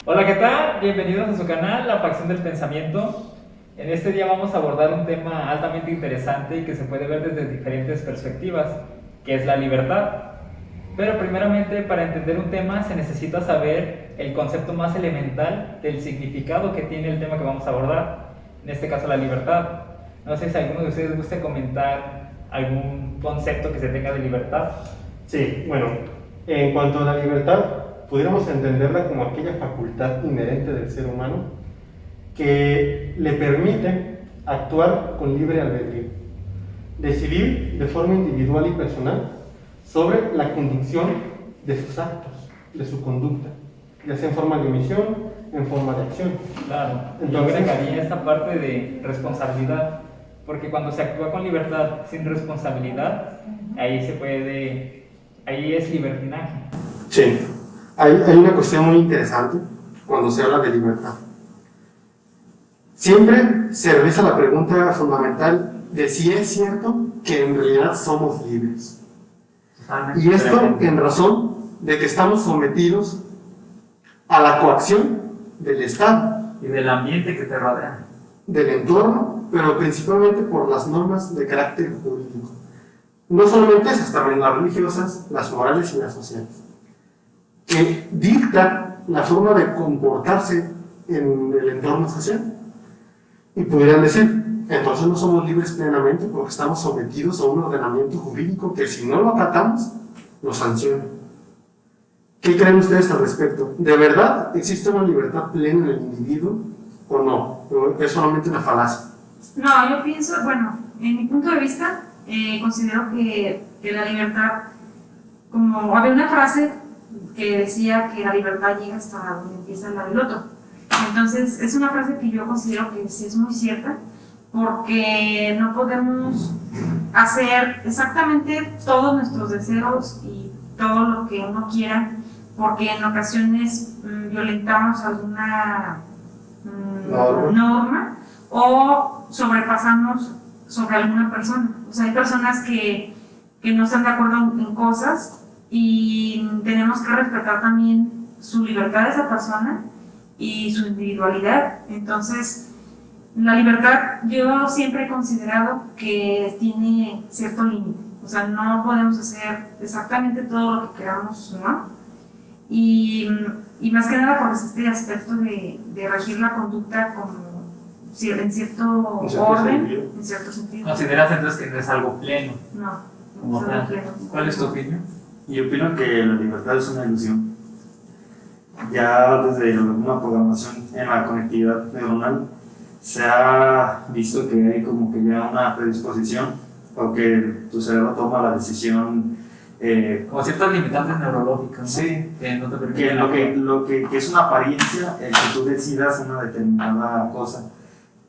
Hola, ¿qué tal? Bienvenidos a su canal, La Facción del Pensamiento. En este día vamos a abordar un tema altamente interesante y que se puede ver desde diferentes perspectivas, que es la libertad. Pero primeramente, para entender un tema se necesita saber el concepto más elemental del significado que tiene el tema que vamos a abordar, en este caso la libertad. No sé si alguno de ustedes guste comentar algún concepto que se tenga de libertad. Sí, bueno, en cuanto a la libertad, pudiéramos entenderla como aquella facultad inherente del ser humano que le permite actuar con libre albedrío, decidir de forma individual y personal sobre la conducción de sus actos, de su conducta, ya sea en forma de omisión, en forma de acción. Claro, Entonces, yo agregaría esta parte de responsabilidad, porque cuando se actúa con libertad sin responsabilidad, ahí es libertinaje. sí, hay una cuestión muy interesante cuando se habla de libertad. Siempre se realiza la pregunta fundamental de si es cierto que en realidad somos libres. Y esto en razón de que estamos sometidos a la coacción del Estado Y del ambiente que te rodea. del entorno, pero principalmente por las normas de carácter jurídico. No solamente esas, también las religiosas, las morales y las sociales, que dictan la forma de comportarse en el entorno social. Y pudieran decir, entonces no somos libres plenamente porque estamos sometidos a un ordenamiento jurídico que si no lo acatamos, nos sanciona. ¿Qué creen ustedes al respecto? ¿De verdad existe una libertad plena en el individuo o no? ¿Es solamente una falacia? No, yo pienso, bueno, en mi punto de vista, considero que la libertad, como había una frase que decía que la libertad llega hasta donde empieza la del otro. Entonces, es una frase que yo considero que sí es muy cierta, porque no podemos hacer exactamente todos nuestros deseos y todo lo que uno quiera, porque en ocasiones violentamos alguna norma o sobrepasamos sobre alguna persona. O sea, hay personas que no están de acuerdo en cosas y tenemos que respetar también su libertad de esa persona y su individualidad. Entonces, la libertad yo siempre he considerado que tiene cierto límite. O sea, no podemos hacer exactamente todo lo que queramos, ¿no? Y más que nada por este aspecto de regir la conducta como en cierto orden, en cierto sentido. ¿Consideras entonces que no es algo pleno? No, Como no tal. pleno. ¿Cuál es tu opinión? Yo opino que la libertad es una ilusión. Ya desde una programación en la conectividad neuronal se ha visto que hay como que ya una predisposición o que tu cerebro toma la decisión. Como ciertas limitantes neurológicas, ¿no? Sí, Que no te que permiten. lo que es una apariencia, el que tú decidas una determinada cosa,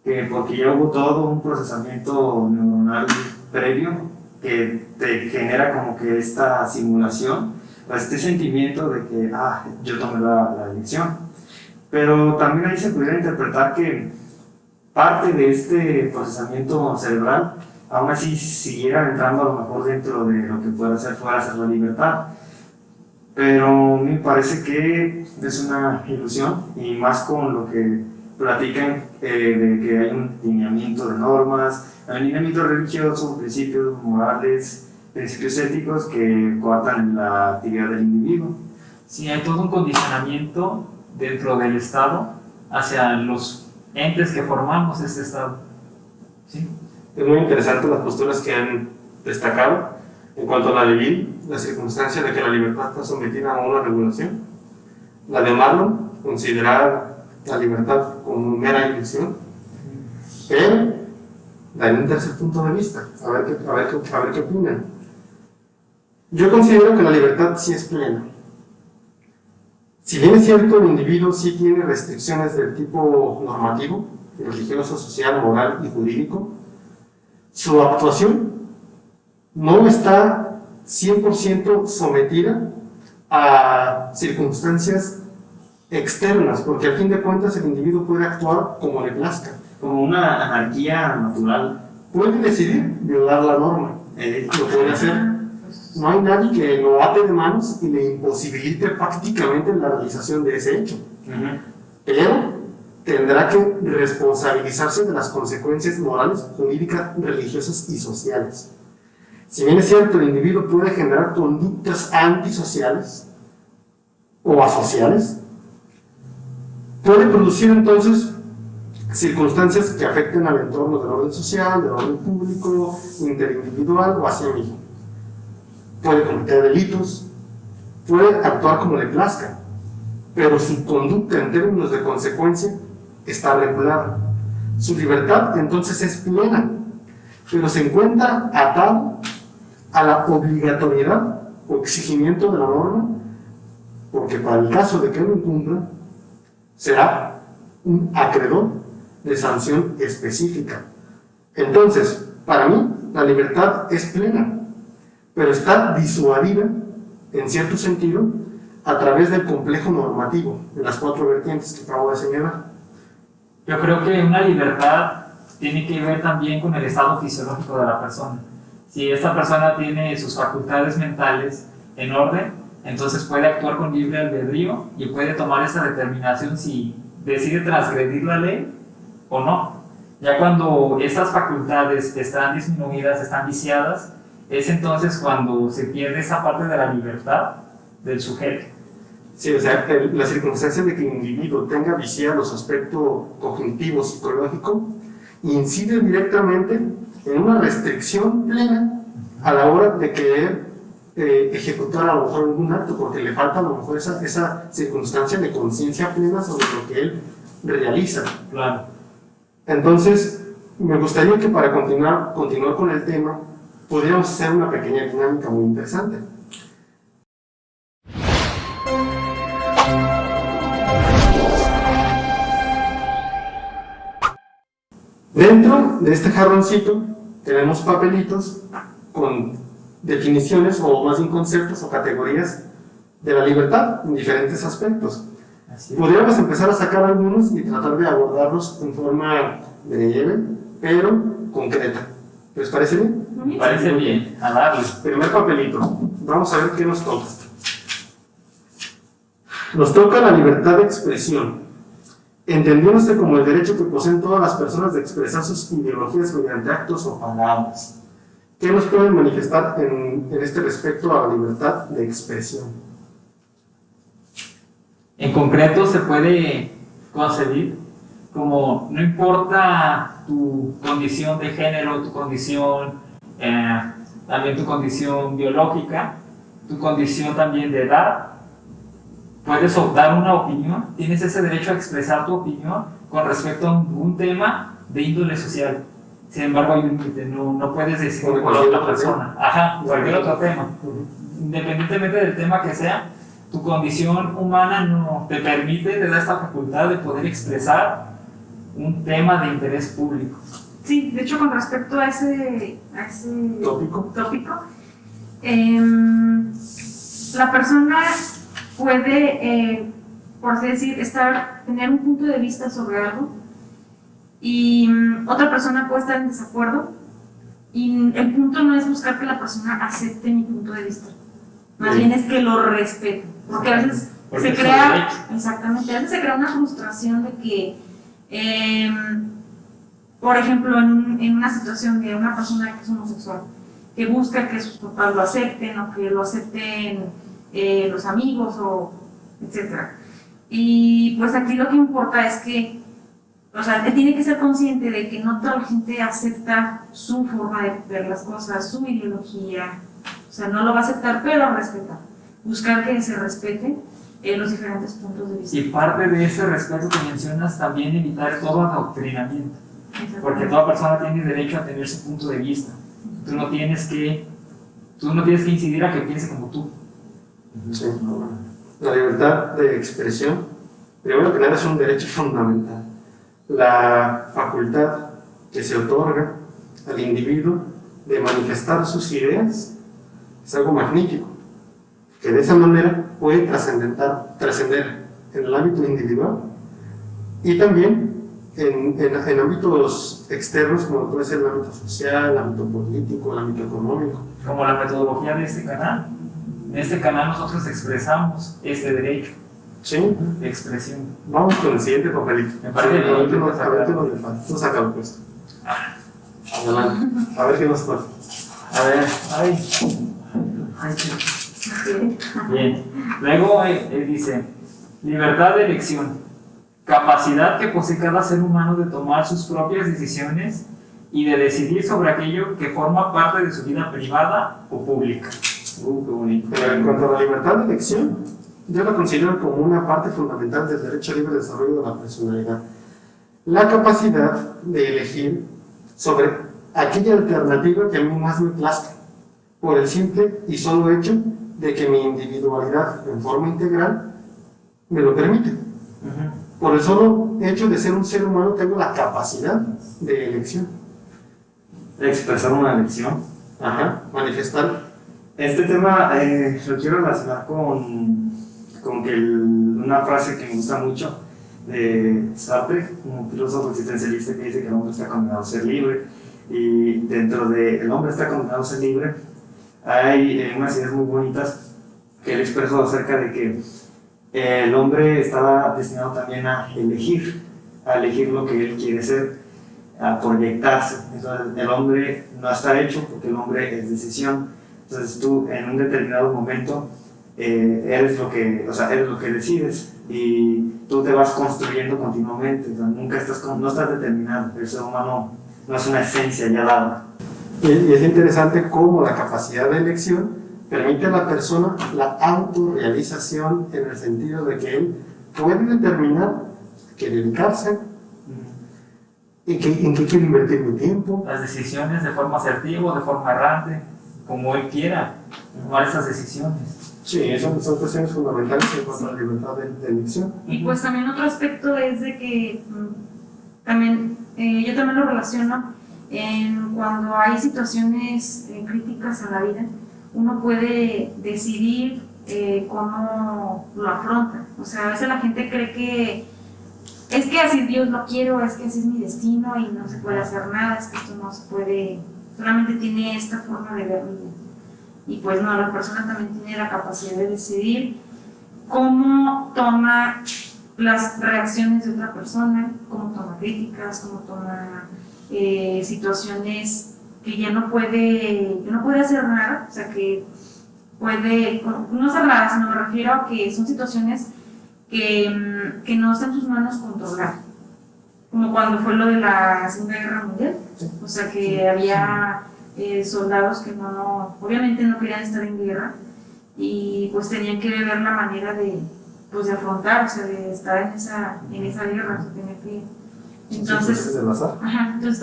que porque ya hubo todo un procesamiento neuronal previo que te genera como que esta simulación, este sentimiento de que yo tomé la elección. Pero también ahí se pudiera interpretar que parte de este procesamiento cerebral aún así siguiera entrando a lo mejor dentro de lo que fuera ser la libertad. Pero me parece que es una ilusión, y más con lo que platican de que hay un lineamiento de normas, hay un lineamiento religioso, principios morales, principios éticos que coartan la actividad del individuo. Sí, hay todo un condicionamiento dentro del Estado hacia los entes que formamos este Estado. ¿Sí? Es muy interesante las posturas que han destacado en cuanto a la ley, la circunstancia de que la libertad está sometida a una regulación. La de Marlon, considerar la libertad como mera ilusión, pero dan un tercer punto de vista, a ver qué opinan. Yo considero que la libertad sí es plena. Si bien es cierto, el individuo sí tiene restricciones del tipo normativo, religioso, social, moral y jurídico, su actuación no está 100% sometida a circunstancias externas, porque al fin de cuentas el individuo puede actuar como le plazca. Como una anarquía natural. Puede decidir violar la norma, lo puede hacer. No hay nadie que lo ate de manos y le imposibilite prácticamente la realización de ese hecho. Pero tendrá que responsabilizarse de las consecuencias morales, jurídicas, religiosas y sociales. Si bien es cierto, el individuo puede generar conductas antisociales o asociales, puede producir entonces circunstancias que afecten al entorno del orden social, del orden público, interindividual o a sí mismo. Puede cometer delitos, puede actuar como le plazca, pero su conducta en términos de consecuencia está regulada. Su libertad entonces es plena, pero se encuentra atada a la obligatoriedad o exigimiento de la norma, porque para el caso de que no incumpla, será un acreedor de sanción específica. Entonces, para mí, la libertad es plena, pero está disuadida, en cierto sentido, a través del complejo normativo, de las 4 vertientes que acabo de señalar. Yo creo que una libertad tiene que ver también con el estado fisiológico de la persona. Si esta persona tiene sus facultades mentales en orden, entonces puede actuar con libre albedrío y puede tomar esa determinación si decide transgredir la ley o no. Ya cuando esas facultades están disminuidas, están viciadas, es entonces cuando se pierde esa parte de la libertad del sujeto. Sí, o sea, la circunstancia de que el individuo tenga viciados los aspectos cognitivos, psicológico, incide directamente en una restricción plena a la hora de querer ejecutar a lo mejor algún acto, porque le falta a lo mejor esa circunstancia de conciencia plena sobre lo que él realiza. Claro. Entonces, me gustaría que para continuar con el tema, podríamos hacer una pequeña dinámica muy interesante. Dentro de este jarroncito tenemos papelitos con definiciones o más bien conceptos o categorías de la libertad en diferentes aspectos. Podríamos empezar a sacar algunos y tratar de abordarlos en forma breve, pero concreta. ¿Les parece bien? Me parece bien, a darle. Primer papelito. Vamos a ver qué nos toca. Nos toca la libertad de expresión, entendiéndose como el derecho que poseen todas las personas de expresar sus ideologías mediante actos o palabras. ¿Qué nos pueden manifestar en este respecto a la libertad de expresión? En concreto se puede concebir como no importa tu condición de género, tu condición, también tu condición biológica, tu condición también de edad, puedes dar una opinión, tienes ese derecho a expresar tu opinión con respecto a un tema de índole social. Sin embargo, hay un límite, no puedes decirlo por otra persona. Ajá, cualquier otro tema. Independientemente del tema que sea, tu condición humana no te permite, te da esta facultad de poder expresar un tema de interés público. Sí, de hecho, con respecto a ese Tópico. La persona puede, por así decir, tener un punto de vista sobre algo y otra persona puede estar en desacuerdo, y el punto no es buscar que la persona acepte mi punto de vista, más bien es que lo respete, porque a veces se crea, exactamente, a veces se crea una frustración de que, por ejemplo, en una situación de una persona que es homosexual, que busca que sus papás lo acepten o que lo acepten los amigos o etcétera. Y pues aquí lo que importa es que, o sea, tiene que ser consciente de que no toda la gente acepta su forma de ver las cosas, su ideología, o sea, no lo va a aceptar, pero respeta. Buscar que se respete los diferentes puntos de vista. Y parte de ese respeto que mencionas, también evitar todo adoctrinamiento, porque toda persona tiene derecho a tener su punto de vista. Tú no tienes que incidir a que piense como tú. Sí. La libertad de expresión, primero que nada, es un derecho fundamental. La facultad que se otorga al individuo de manifestar sus ideas es algo magnífico, que de esa manera puede trascender en el ámbito individual y también en ámbitos externos, como puede ser el ámbito social, el ámbito político, el ámbito económico. Como la metodología de este canal. En este canal nosotros expresamos este derecho Sí, de expresión. vamos con el siguiente papelito. Me parece a ver qué bien, nos a ver qué nos le falta. Tú sácalo pues. Adelante. A ver qué nos falta. A ver, ay. Ay, bien. Luego dice, libertad de elección, capacidad que posee cada ser humano de tomar sus propias decisiones y de decidir sobre aquello que forma parte de su vida privada o pública. Qué bonito. En cuanto a la libertad de elección, yo la considero como una parte fundamental del derecho al libre desarrollo de la personalidad. La capacidad de elegir sobre aquella alternativa que a mí más me plazca, por el simple y solo hecho de que mi individualidad en forma integral me lo permite. Por el solo hecho de ser un ser humano tengo la capacidad de elección. Expresar una elección. Ajá, manifestar. Este tema lo quiero relacionar con que una frase que me gusta mucho de Sartre, un filósofo existencialista, que dice que el hombre está condenado a ser libre, y dentro de el hombre está condenado a ser libre hay unas ideas muy bonitas que él expresó acerca de que el hombre está destinado también a elegir lo que él quiere ser, a proyectarse. Entonces, el hombre no está hecho porque el hombre es decisión. Entonces tú en un determinado momento eres lo que decides y tú te vas construyendo continuamente. O sea, nunca no estás determinado. El ser humano no es una esencia ya dada. Y es interesante cómo la capacidad de elección permite a la persona la autorrealización, en el sentido de que él puede determinar qué dedicarse, en qué quiere invertir mi tiempo. Las decisiones de forma asertiva o de forma errante, como él quiera tomar esas decisiones. Sí, son cuestiones fundamentales en cuanto a la libertad de elección. Y pues también otro aspecto es de que también, yo también lo relaciono en cuando hay situaciones críticas en la vida, uno puede decidir cómo lo afronta. O sea, a veces la gente cree que es que así Dios lo quiero, es que así es mi destino y no se puede hacer nada, es que esto no se puede, solamente tiene esta forma de ver mi vida. Y pues no, la persona también tiene la capacidad de decidir cómo toma las reacciones de otra persona, cómo toma críticas, cómo toma situaciones que ya no puede hacer nada, o sea que puede, no hacer nada, sino me refiero a que son situaciones que no está en sus manos controlar, como cuando fue lo de la Segunda Guerra Mundial, o sea que había soldados que obviamente no querían estar en guerra y pues tenían que ver la manera de afrontar, o sea, de estar en esa guerra, o sea, tenía que... Entonces, entonces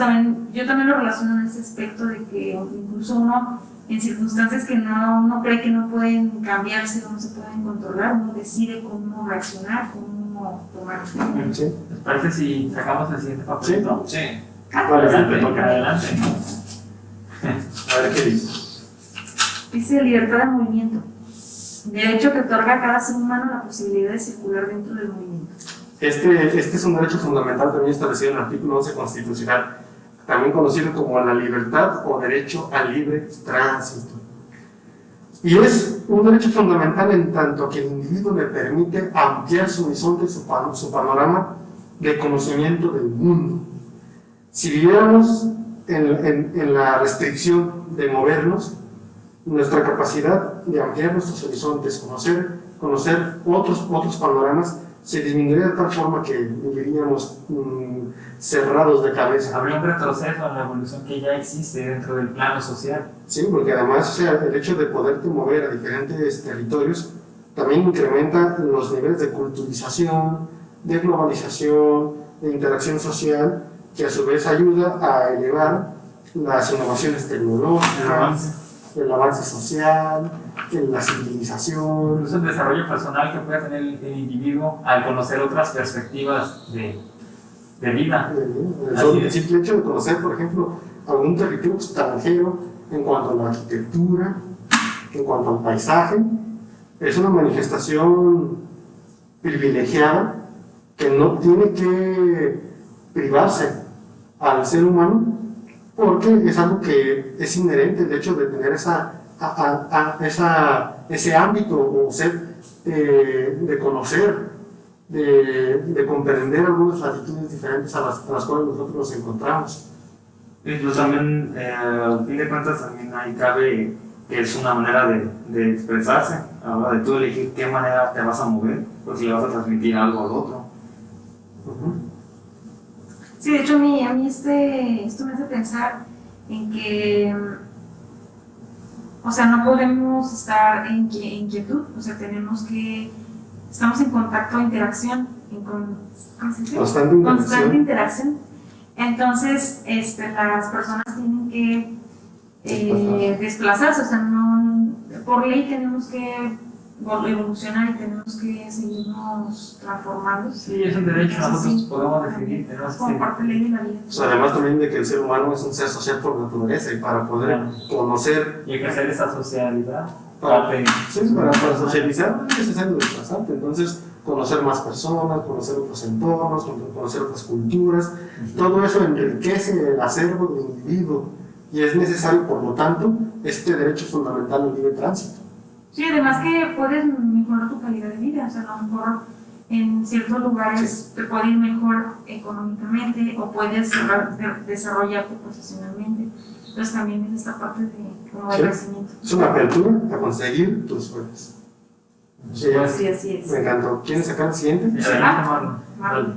yo también lo relaciono en ese aspecto de que incluso uno, en circunstancias que uno cree que no pueden cambiarse o no se pueden controlar, uno decide cómo reaccionar, cómo tomar. Sí. ¿Les parece si sacamos el siguiente papelito? Sí. Adelante. A ver qué dice. Dice libertad de movimiento, derecho que otorga a cada ser humano la posibilidad de circular dentro del movimiento. Este es un derecho fundamental también establecido en el artículo 11 constitucional, también conocido como la libertad o derecho al libre tránsito. Y es un derecho fundamental en tanto que el individuo le permite ampliar su horizonte, su panorama de conocimiento del mundo. Si viviéramos en la restricción de movernos, nuestra capacidad de ampliar nuestros horizontes, conocer otros panoramas, se disminuiría de tal forma que viviríamos cerrados de cabeza. Habría un retroceso en la evolución que ya existe dentro del plano social. Sí, porque además, o sea, el hecho de poderte mover a diferentes territorios también incrementa los niveles de culturización, de globalización, de interacción social, que a su vez ayuda a elevar las innovaciones tecnológicas, el avance social, la civilización. Incluso el desarrollo personal que puede tener el individuo al conocer otras perspectivas de vida. El simple hecho de conocer, por ejemplo, algún territorio extranjero en cuanto a la arquitectura, en cuanto al paisaje, es una manifestación privilegiada que no tiene que privarse al ser humano, porque es algo que es inherente, el hecho de tener ese ámbito o ser de conocer, de comprender algunas latitudes diferentes a las cuales nosotros nos encontramos. Incluso también, al fin de cuentas, también ahí cabe que es una manera de expresarse, a la hora de tú elegir qué manera te vas a mover, o si le vas a transmitir algo al otro. Sí, de hecho a mí esto me hace pensar en que, o sea, no podemos estar en quietud, o sea, estamos en contacto, interacción, ¿cómo se dice? Constante interacción. Entonces, las personas tienen que desplazarse, o sea, por ley tenemos que evolucionar y tenemos que seguirnos transformando. Sí, es un derecho, nosotros podemos decidir, tenemos como parte de ley de la vida. O sea, además también de que el ser humano es un ser social por naturaleza y para poder conocer y ejercer esa socialidad. Para socializar no es necesario desplazarte, entonces conocer más personas, conocer otros entornos, conocer otras culturas, todo eso enriquece el acervo del individuo y es necesario, por lo tanto, este derecho fundamental al libre tránsito. Sí, además que puedes mejorar tu calidad de vida, o sea, a lo mejor en ciertos lugares te puede ir mejor económicamente o puedes desarrollarte profesionalmente. Entonces también es esta parte de crecimiento. Es una apertura a conseguir tus sueños. Sí, así es. Me encantó. ¿Quieres sacar el siguiente? Sí. Marlon.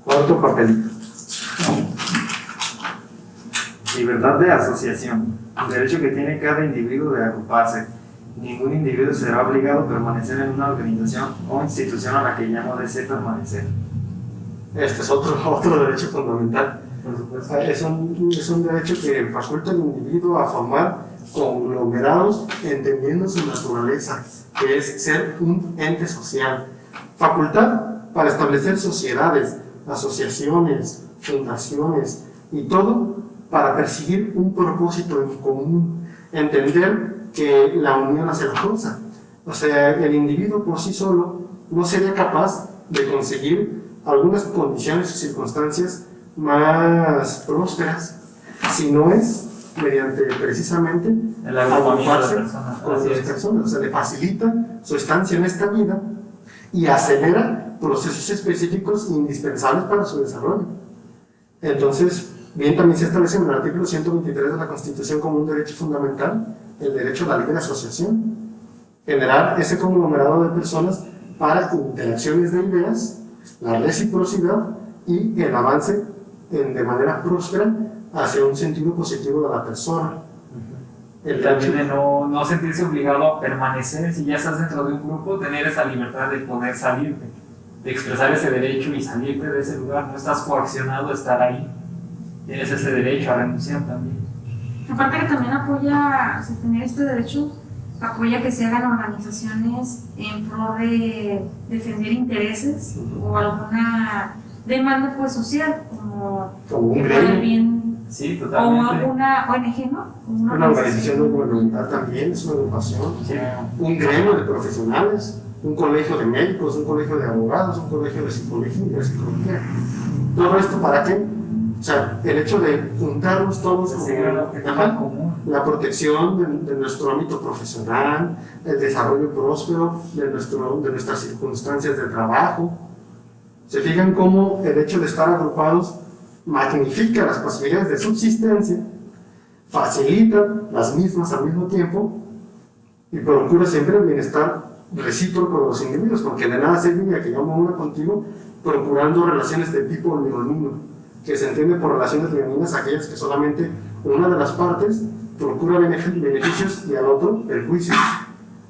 Cuarto papelito. Libertad de asociación, el derecho que tiene cada individuo de agruparse. Ningún individuo será obligado a permanecer en una organización o institución a la que ya no desee permanecer. Este es otro derecho fundamental. Por supuesto. Es un derecho que faculta al individuo a formar conglomerados entendiendo su naturaleza, que es ser un ente social. Facultad para establecer sociedades, asociaciones, fundaciones y todo para perseguir un propósito en común, entender que la unión hace la fuerza. O sea, el individuo por sí solo no sería capaz de conseguir algunas condiciones o circunstancias más prósperas si no es mediante precisamente el agruparse con las personas. O sea, le facilita su estancia en esta vida y acelera procesos específicos indispensables para su desarrollo. Entonces, bien, también se establece en el artículo 123 de la Constitución como un derecho fundamental el derecho a la libre asociación, generar ese conglomerado de personas para interacciones de ideas, la reciprocidad y el avance de manera próspera hacia un sentido positivo de la persona. El también de no sentirse obligado a permanecer, si ya estás dentro de un grupo, tener esa libertad de poder salirte, de expresar ese derecho y salirte de ese lugar, no estás coaccionado a estar ahí, tienes ese derecho a renunciar también. Aparte que también apoya, o sea, tener este derecho apoya que se hagan organizaciones en pro de defender intereses o alguna demanda pues social, como un por el bien. Sí, O totalmente. una ONG, ¿no? Una organización no gubernamental también es una agrupación, Sí. un gremio de profesionales, un colegio de médicos, un colegio de abogados, un colegio de psicología. ¿Todo esto para qué? O sea, el hecho de juntarnos todos como Seguir el objetivo en común. la protección de nuestro ámbito profesional, el desarrollo próspero de nuestras circunstancias de trabajo. Se fijan cómo el hecho de estar agrupados magnifica las posibilidades de subsistencia, facilita las mismas al mismo tiempo y procura siempre el bienestar recíproco de los individuos, porque de nada serviría que yo me una contigo procurando relaciones de tipo leonino, que se entiende por relaciones leoninas aquellas que solamente una de las partes procura beneficios y al otro perjuicios.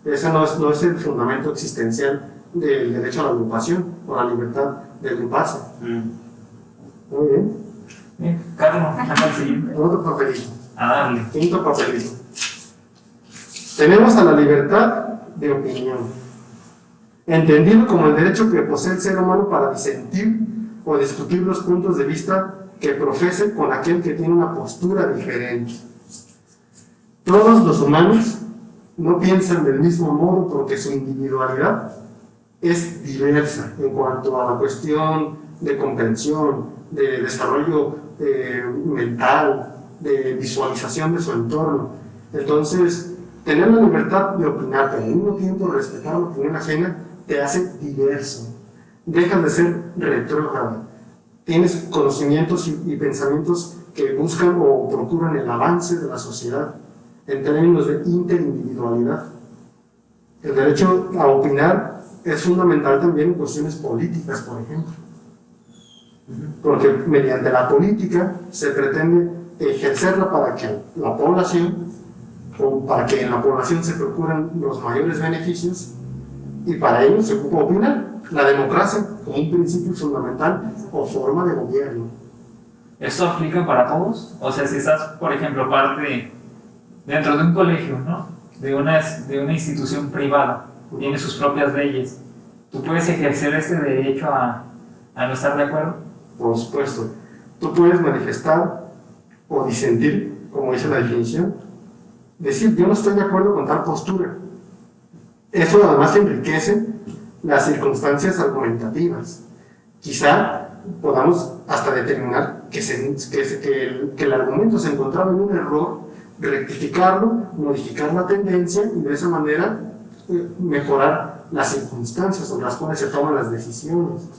Ese no es el fundamento existencial del derecho a la agrupación o la libertad de agruparse. Muy bien. Bien, Carlos, anda al siguiente. Otro papelito. A darle. Quinto papelito. Tenemos a la libertad de opinión, entendido como el derecho que posee el ser humano para disentir o discutir los puntos de vista que profese con aquel que tiene una postura diferente. Todos los humanos no piensan del mismo modo porque su individualidad es diversa en cuanto a la cuestión de comprensión, de desarrollo mental, de visualización de su entorno. Entonces, tener la libertad de opinar, pero al mismo tiempo respetar la opinión ajena, te hace diverso. Dejas de ser retrógrado. Tienes conocimientos y pensamientos que buscan o procuran el avance de la sociedad en términos de interindividualidad. El derecho a opinar es fundamental también en cuestiones políticas, por ejemplo. Porque mediante la política se pretende ejercerla para que la población, o para que en la población se procuren los mayores beneficios, y para ello se ocupa opinar. La democracia como un principio fundamental o forma de gobierno. ¿Esto aplica para todos? O sea, si estás, por ejemplo, parte dentro de un colegio, ¿no? De una institución privada, tiene sus propias leyes, ¿tú puedes ejercer este derecho a no estar de acuerdo? Por supuesto. Tú puedes manifestar o disentir, como dice la definición, decir, yo no estoy de acuerdo con tal postura. Eso además enriquece las circunstancias argumentativas. Quizá podamos hasta determinar que el argumento se encontraba en un error, rectificarlo, modificar la tendencia y de esa manera mejorar las circunstancias sobre las cuales se toman las decisiones.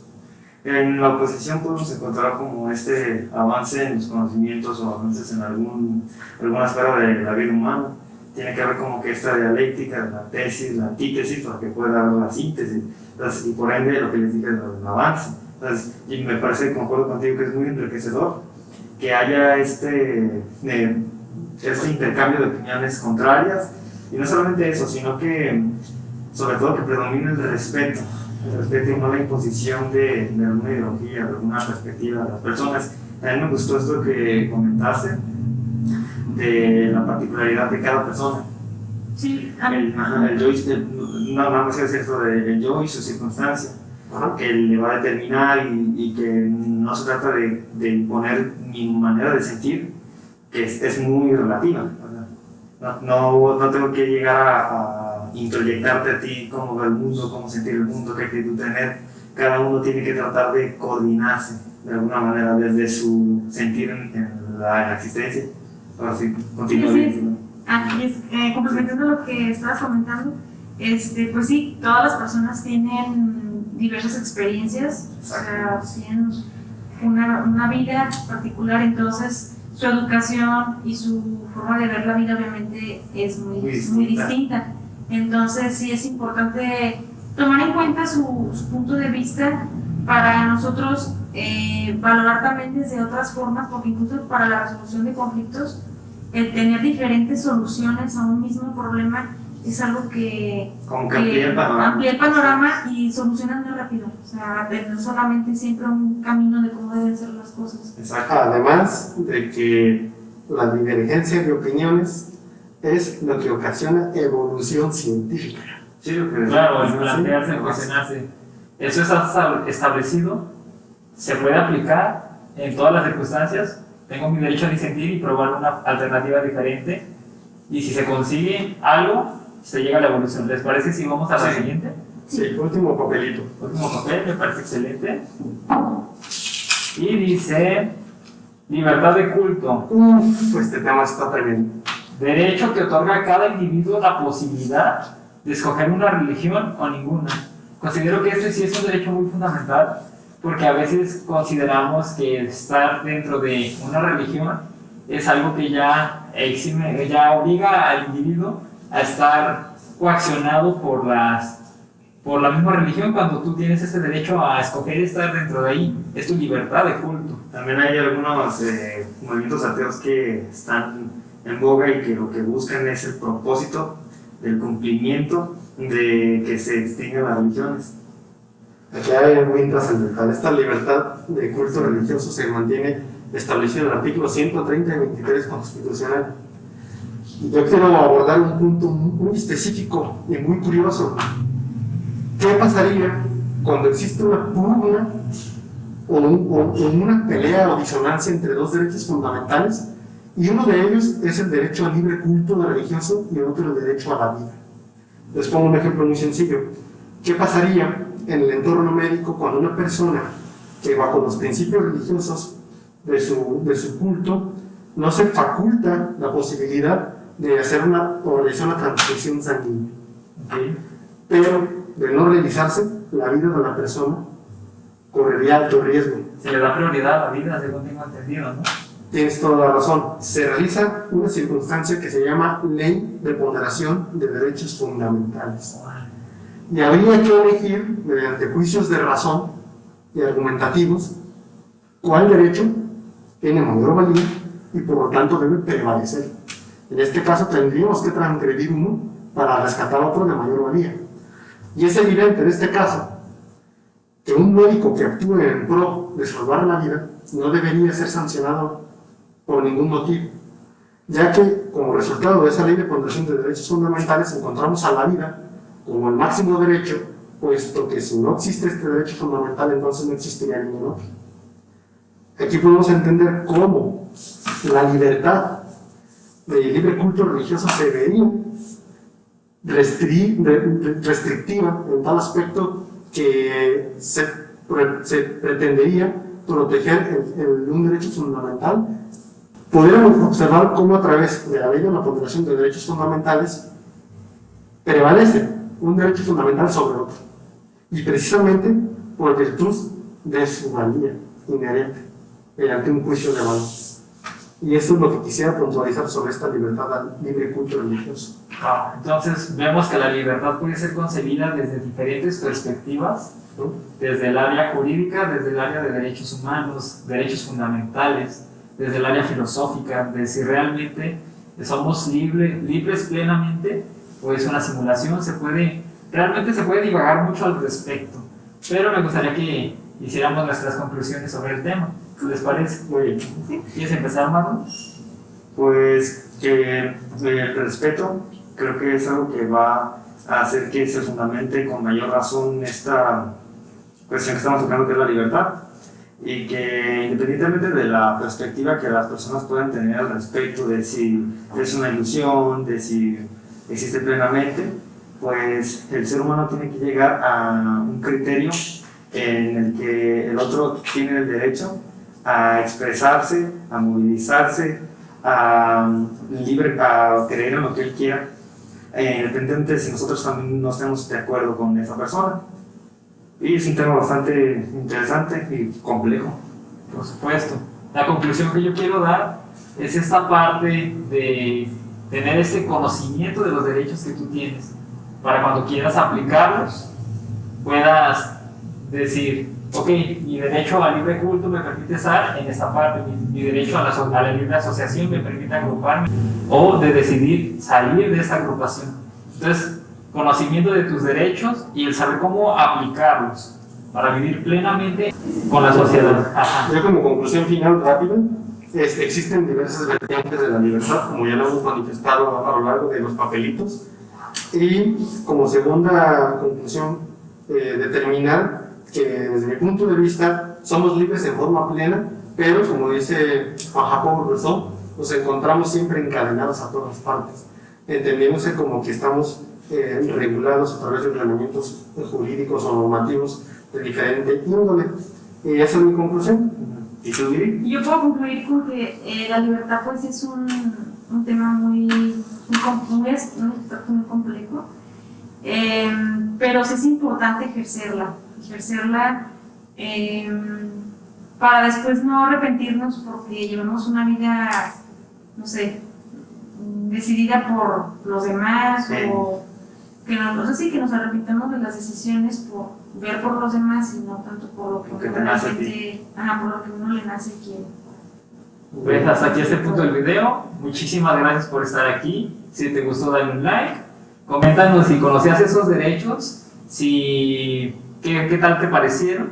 En la oposición podemos encontrar como este avance en los conocimientos o avances en alguna esfera de la vida humana. Tiene que haber como que esta dialéctica, la tesis, la antítesis, para que pueda haber la síntesis. Entonces, y por ende, lo que les dije es el avance. Entonces, y me parece, concuerdo contigo, que es muy enriquecedor que haya este intercambio de opiniones contrarias. Y no solamente eso, sino que, sobre todo, que predomine el respeto y no la imposición de alguna ideología, de alguna perspectiva de las personas. A mí me gustó esto que comentaste, de la particularidad de cada persona. Sí, El yo, no más es esto del yo y su circunstancia, que le va a determinar y que no se trata de imponer mi manera de sentir, que es muy relativa. No tengo que llegar a introyectarte a ti cómo ver el mundo, cómo sentir el mundo, qué actitud tener. Cada uno tiene que tratar de coordinarse de alguna manera desde su sentir en la existencia. Ahora sí, continúa. Sí. Aquí es, complementando lo que estabas comentando, pues sí, todas las personas tienen diversas experiencias, o sea, tienen una vida particular, entonces su educación y su forma de ver la vida obviamente es muy distinta. Entonces sí es importante tomar en cuenta su punto de vista para nosotros valorar también desde otras formas, porque incluso para la resolución de conflictos, el tener diferentes soluciones a un mismo problema es algo que amplía el panorama y soluciona muy rápido. O sea, tener solamente siempre un camino de cómo deben ser las cosas. Exacto. Además de que la divergencia de opiniones es lo que ocasiona evolución científica. Sí, claro, el plantearse, el cuestionarse. Eso está establecido, se puede aplicar en todas las circunstancias. Tengo mi derecho a disentir y probar una alternativa diferente. Y si se consigue algo, se llega a la evolución. ¿Les parece si vamos a la siguiente? Sí, último papelito. Último papel, me parece excelente. Y dice: libertad de culto. Este tema está tremendo. Derecho que otorga a cada individuo la posibilidad de escoger una religión o ninguna. Considero que este sí es un derecho muy fundamental, porque a veces consideramos que estar dentro de una religión es algo que ya obliga al individuo a estar coaccionado por la misma religión, cuando tú tienes ese derecho a escoger estar dentro de ahí. Es tu libertad de culto. También hay algunos movimientos ateos que están en boga y que lo que buscan es el propósito del cumplimiento de que se extingan las religiones. Aquí hay algo muy trascendental. Esta libertad de culto religioso se mantiene establecida en el artículo 130 y 23 constitucional. Yo quiero abordar un punto muy específico y muy curioso. ¿Qué pasaría cuando existe una pugna o una pelea o disonancia entre dos derechos fundamentales Y uno de ellos es el derecho al libre culto religioso y otro el derecho a la vida. Les pongo un ejemplo muy sencillo. ¿Qué pasaría en el entorno médico cuando una persona que bajo los principios religiosos de su culto no se faculta la posibilidad de hacer o realizar una transfusión sanguínea? ¿Okay? Pero de no realizarse, la vida de la persona correría alto riesgo. Se le da prioridad a la vida, según tengo entendido, ¿no? Tienes toda la razón. Se realiza una circunstancia que se llama Ley de Ponderación de Derechos Fundamentales. Y habría que elegir, mediante juicios de razón y argumentativos, cuál derecho tiene mayor valía y por lo tanto debe prevalecer. En este caso tendríamos que transgredir uno para rescatar otro de mayor valía. Y es evidente en este caso que un médico que actúe en pro de salvar la vida no debería ser sancionado por ningún motivo, ya que como resultado de esa ley de ponderación de derechos fundamentales encontramos a la vida como el máximo derecho, puesto que si no existe este derecho fundamental entonces no existiría ningún otro. Aquí podemos entender cómo la libertad de libre culto religioso se vería restrictiva en tal aspecto que se pretendería proteger un derecho fundamental. Podríamos observar cómo a través de la ley de la ponderación de derechos fundamentales prevalece un derecho fundamental sobre otro, y precisamente por virtud de su valía inherente mediante un juicio de valor. Y eso es lo que quisiera puntualizar sobre esta libertad al libre culto religioso. Entonces vemos que la libertad puede ser concebida desde diferentes perspectivas, ¿no? Desde el área jurídica, desde el área de derechos humanos, derechos fundamentales, desde el área filosófica, de si realmente somos libres plenamente o es una simulación. Realmente se puede divagar mucho al respecto, pero me gustaría que hiciéramos nuestras conclusiones sobre el tema. ¿Qué les parece? Muy bien. ¿Sí? ¿Quieres empezar, Marlon? Pues que el respeto creo que es algo que va a hacer que se fundamente con mayor razón esta cuestión que estamos tocando, que es la libertad, y que independientemente de la perspectiva que las personas puedan tener al respecto de si es una ilusión, de si existe plenamente, pues el ser humano tiene que llegar a un criterio en el que el otro tiene el derecho a expresarse, a movilizarse, a creer en lo que él quiera, independientemente de si nosotros también no estemos de acuerdo con esa persona. Y es un tema bastante interesante y complejo. Por supuesto. La conclusión que yo quiero dar es esta parte de tener ese conocimiento de los derechos que tú tienes, para cuando quieras aplicarlos, puedas decir, ok, mi derecho al libre culto me permite estar en esta parte, mi derecho a la libre asociación me permite agruparme, o de decidir salir de esta agrupación. Entonces, conocimiento de tus derechos y el saber cómo aplicarlos para vivir plenamente con la sociedad. Ajá. Yo como conclusión final rápida, existen diversas vertientes de la libertad, como ya lo hemos manifestado a lo largo de los papelitos, y como segunda conclusión, determinar que desde mi punto de vista somos libres en forma plena, pero como dice Juan Jacobo Rousseau, nos encontramos siempre encadenados a todas partes, entendiéndose como que estamos regulados a través de ordenamientos jurídicos o normativos de diferente índole. Y esa es mi conclusión. ¿Y tú, Viri? Yo puedo concluir con que la libertad pues es un tema muy complejo, pero sí es importante ejercerla para después no arrepentirnos porque llevamos una vida, no sé, decidida por los demás, o que nos arrepintamos de las decisiones por ver por los demás y no tanto por lo que Porque uno te nace a realmente, por lo que uno le nace y quiere. Pues hasta aquí este punto del video. Muchísimas gracias por estar aquí. Si te gustó, dale un like. Coméntanos si conocías esos derechos, qué tal te parecieron.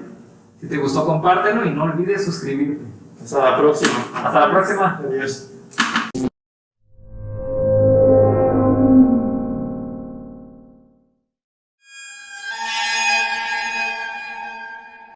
Si te gustó, compártelo y no olvides suscribirte. Hasta la próxima. Hasta la próxima. Adiós.